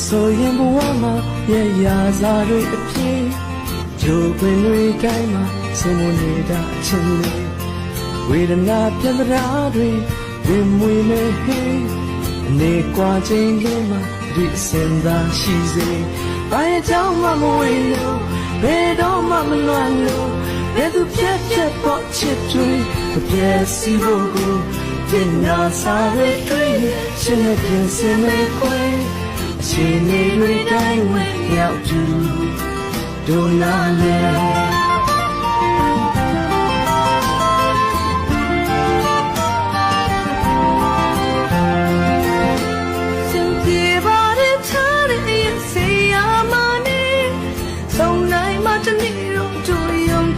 ဆိုရင်ဘဝမှာရရာစားတွေအပြည့်ဂျိုးပင်တွေကိုင်းမှာစင်မနေတာအချင်းလေးဝေဒနာပြဿနာတွေဝင်မွေနေဟေးအနေကွာခြင်းလေးမှာဒီအစင်သာရှိစေဘာရဲ့ကြောင့်မှမဝေလို့ဘယ်တော့မှမလွမ်းလို့ဘယ်သူပြတ်ပြတ်ပေါ်ချစ်တွေမပြည့်စည်ဖို့ကိုတင်နာစားရတွေ့ရှင်နဲ့ပြင်စင်မဲ့ခွဲအချိန်တွေတိုင်းဝင်ရောက်သူဒိုနာလေ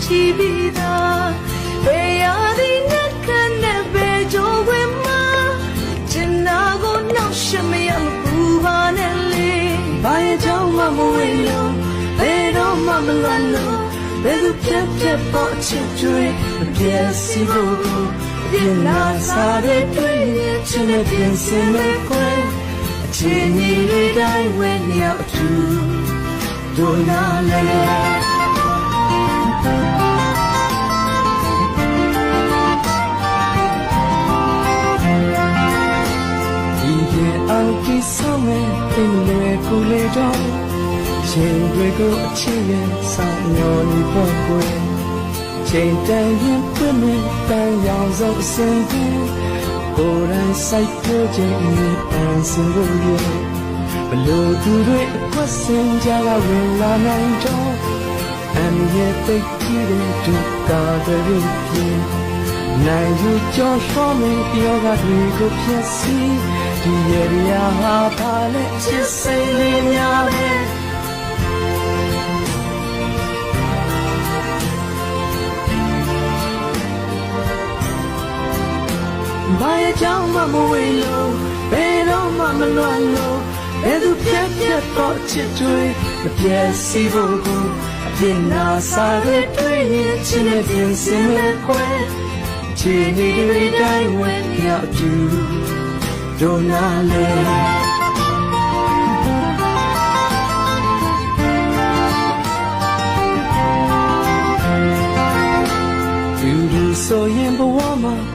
ချီပြီးသားဘယ်ရသည်နဲ့ခံတဲ့ဘယ်ကြိုးဝင်မှာချင်နာကိုနောက်ရှမရမပူပါနဲ့လေဘာရဲ့ကြောင့်မှမဝေလို့ဘယ်တော့မှမလွမ်းလို့ဘယ်သူပြတ်ပြတ်ပေါ်ချစ်တွေမပြည့်စီဖို့ကိုပြင်လာစားတဲ့တွေ့ချင်တဲ့ပြင်စင်မဲ့ခွဲအချိန်တွေတိုင်းဝင်ရောက်သူဒိုနာလေအောင်ကိဆောင်မဲ့အင်းလေးကိုလေတော့ချိန်တွေကိုအချင်းနဲ့ဆောင်ညောနေပေါ်ကွယ်ချိန်တန်ရင်ပြင်းနေတန်ရောင်စုံအစင်ကိုကိုယ်တိုင်စိုက်ပြခြင်းနဲ့ပန်းစင်ကိုရဘလို့သူတွေအကွက်စင်ကြလာဝင်လာနိုင်တော့အမ်ရဲ့တိတ်ကြီးတဲ့ဒုက္ခတွေပြင်းနိုင်ယူကြော်ရှော့မယ့်ယောဂတွေကိုဖြစ်စီဒီရရာဟာပါလေချစ်စိတ်လေးများပဲဘာရဲ့ကြောင့်မှမဝေလို့ဘယ်တော့မှမလွမ်းလို့ဘယ်သူပြတ်ပြတ်ပေါ်ချစ်တွေမပြည့်စီဖို့ကိုအပြစ်နာစားတွေတွေ့ရင်ချင်တဲ့ပြင်စင်မဲ့ခွဲချီနေတွေတိုင်းဝင်ရောက်သူဒိုနာလေ